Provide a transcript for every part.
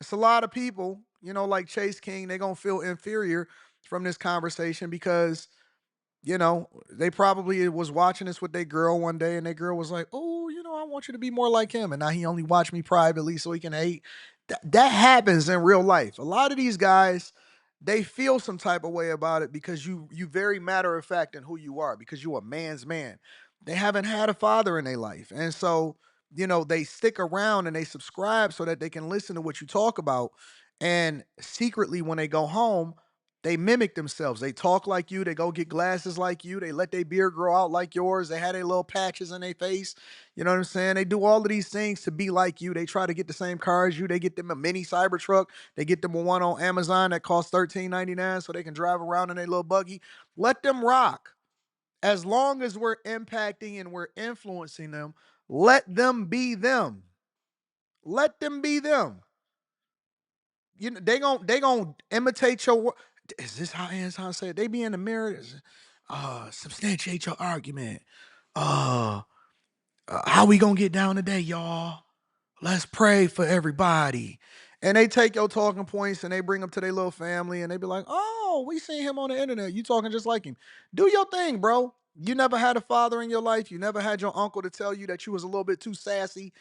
It's a lot of people, like Chase King, they gonna feel inferior from this conversation because they probably was watching this with their girl one day, and their girl was like, "Oh, I want you to be more like him." And now he only watch me privately so he can hate. That happens in real life. A lot of these guys, they feel some type of way about it because you very matter of fact in who you are because you a man's man. They haven't had a father in their life, and so they stick around and they subscribe so that they can listen to what you talk about. And secretly, when they go home, they mimic themselves. They talk like you. They go get glasses like you. They let their beard grow out like yours. They had their little patches in their face. You know what I'm saying? They do all of these things to be like you. They try to get the same car as you. They get them a mini Cybertruck. They get them a one on Amazon that costs 13.99 so they can drive around in their little buggy. Let them rock. As long as we're impacting and we're influencing them, let them be them. Let them be them. They gon' imitate your Is this how Anton said? They be in the mirror. Substantiate your argument. Uh, how we gonna get down today, y'all? Let's pray for everybody. And they take your talking points and they bring them to their little family and they be like, "Oh, we seen him on the internet. You talking just like him. Do your thing, bro. You never had a father in your life. You never had your uncle to tell you that you was a little bit too sassy.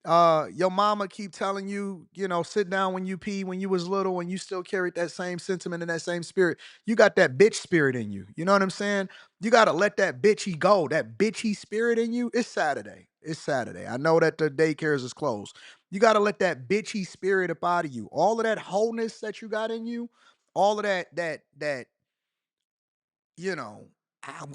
Your mama keep telling you, sit down when you pee when you was little and you still carried that same sentiment and that same spirit. You got that bitch spirit in you. You know what I'm saying? You got to let that bitchy go. That bitchy spirit in you. It's Saturday. It's Saturday. I know that the daycares is closed. You got to let that bitchy spirit up out of you. All of that wholeness that you got in you, all of that you know,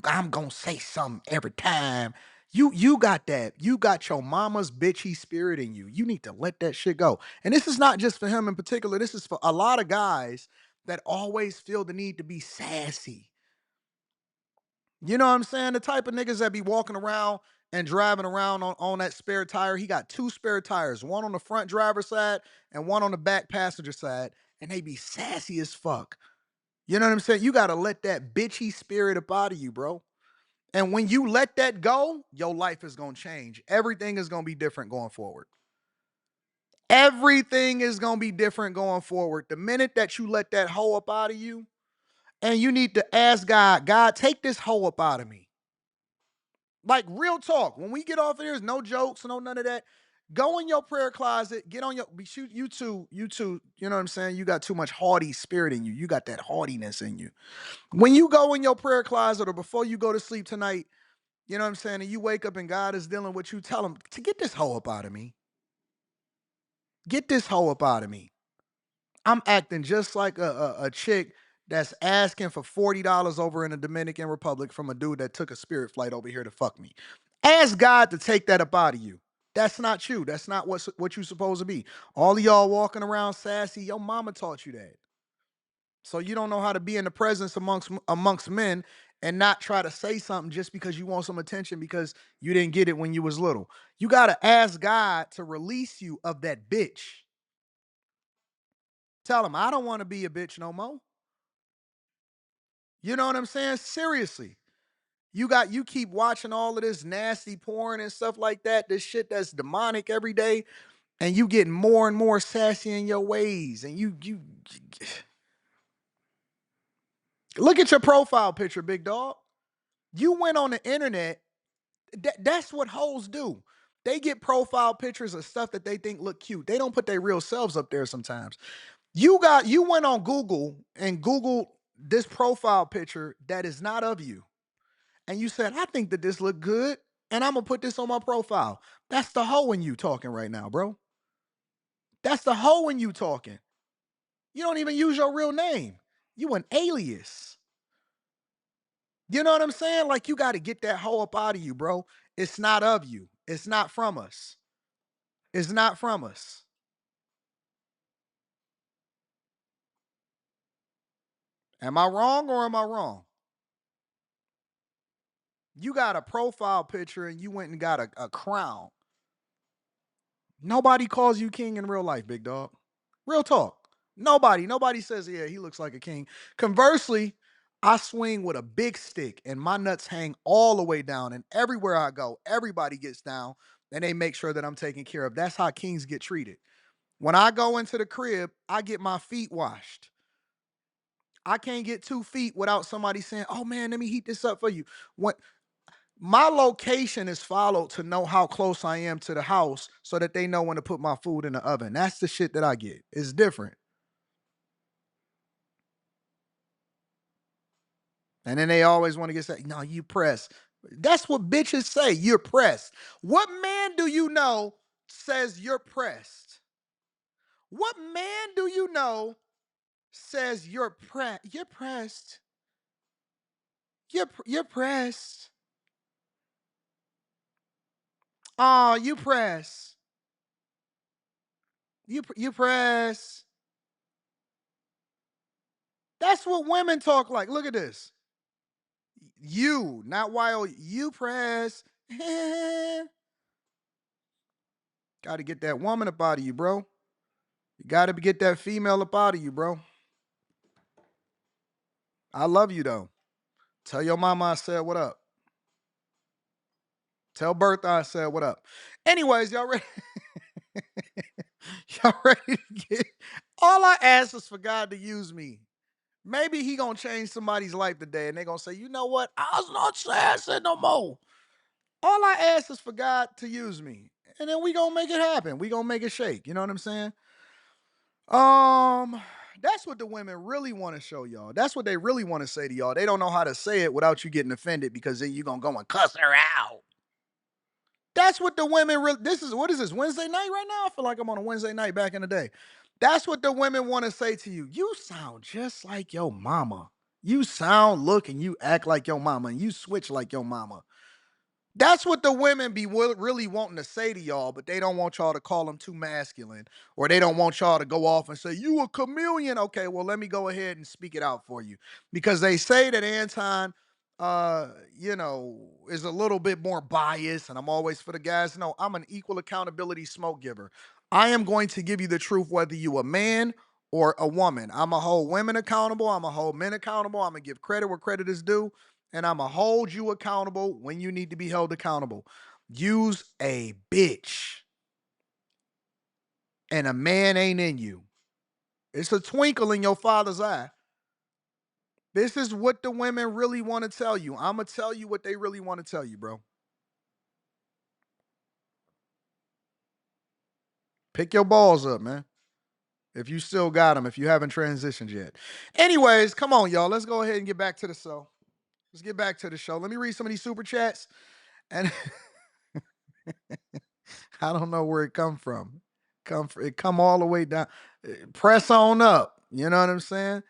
I'm gonna say something every time. You got that. You got your mama's bitchy spirit in you. You need to let that shit go. And this is not just for him in particular. This is for a lot of guys that always feel the need to be sassy. You know what I'm saying? The type of niggas that be walking around and driving around on that spare tire. He got two spare tires, one on the front driver's side and one on the back passenger side, and they be sassy as fuck. You know what I'm saying? You gotta let that bitchy spirit up out of you, bro. And when you let that go, your life is going to change. Everything is going to be different going forward. Everything is going to be different going forward. The minute that you let that hoe up out of you, and you need to ask God, God, take this hoe up out of me. Like real talk. When we get off of here, no jokes, no none of that. Go in your prayer closet, get on your shoot you too, you know what I'm saying? You got too much haughty spirit in you. You got that haughtiness in you. When you go in your prayer closet or before you go to sleep tonight, you know what I'm saying? And you wake up and God is dealing with you. Tell him to get this hoe up out of me. Get this hoe up out of me. I'm acting just like a chick that's asking for $40 over in the Dominican Republic from a dude that took a spirit flight over here to fuck me. Ask God to take that up out of you. That's not you. That's not what you supposed to be. All of y'all walking around sassy. Your mama taught you that. So you don't know how to be in the presence amongst men and not try to say something just because you want some attention because you didn't get it when you was little. You got to ask God to release you of that bitch. Tell him, I don't want to be a bitch no more. You know what I'm saying? Seriously. You keep watching all of this nasty porn and stuff like that, this shit that's demonic every day, and you getting more and more sassy in your ways. And you look at your profile picture, big dog. You went on the internet. That's what hoes do. They get profile pictures of stuff that they think look cute. They don't put their real selves up there sometimes. You went on Google and Googled this profile picture that is not of you. And you said, I think that this look good. And I'm gonna put this on my profile. That's the hoe in you talking right now, bro. That's the hoe in you talking. You don't even use your real name. You an alias. You know what I'm saying? Like you got to get that hoe up out of you, bro. It's not of you. It's not from us. It's not from us. Am I wrong or am I wrong? You got a profile picture and you went and got a crown. Nobody calls you king in real life, big dog. Real talk. Nobody says, yeah, he looks like a king. Conversely, I swing with a big stick and my nuts hang all the way down. And everywhere I go, everybody gets down and they make sure that I'm taken care of. That's how kings get treated. When I go into the crib, I get my feet washed. I can't get 2 feet without somebody saying, "Oh man, let me heat this up for you." What my location is followed to know how close I am to the house so that they know when to put my food in the oven. That's the shit that I get. It's different. And then they always want to get say, "No, you pressed." That's what bitches say. You're pressed. What man do you know says you're pressed? What man do you know says you're pressed? You're pressed. Oh, you press. You press. That's what women talk like. Look at this. You, not while you press. Got to get that woman up out of you, bro. You got to get that female up out of you, bro. I love you though. Tell your mama I said what up. Tell Bertha I said what up. Anyways, y'all ready? Y'all ready to get? All I ask is for God to use me. Maybe he gonna change somebody's life today, and they gonna say, you know what? I was not saying no more. All I ask is for God to use me, and then we gonna make it happen. We gonna make it shake. You know what I'm saying? Um, that's what the women really want to show y'all. That's what they really want to say to y'all. They don't know how to say it without you getting offended because then you gonna go and cuss her out. That's what the women really. This is what is this Wednesday night right now? I feel like I'm on a Wednesday night back in the day. That's what the women want to say to you. You sound just like your mama. You sound, look, and you act like your mama, and you switch like your mama. That's what the women be really wanting to say to y'all, but they don't want y'all to call them too masculine, or they don't want y'all to go off and say, you a chameleon. Okay, well, let me go ahead and speak it out for you. Because they say that Anton, you know, is a little bit more biased, and I'm always for the guys. No, I'm an equal accountability smoke giver. I am going to give you the truth, whether you a man or a woman. I'm a hold women accountable. I'm a hold men accountable. I'm gonna give credit where credit is due, and I'm gonna hold you accountable when you need to be held accountable. Use a bitch, and a man ain't in you. It's a twinkle in your father's eye. This is what the women really want to tell you. I'm gonna tell you what they really want to tell you, bro. Pick your balls up, man. If you still got them, if you haven't transitioned yet. Anyways, come on, y'all. Let's go ahead and get back to the show. Let's get back to the show. Let me read some of these super chats. And I don't know where it come from. It come all the way down. Press on up. You know what I'm saying?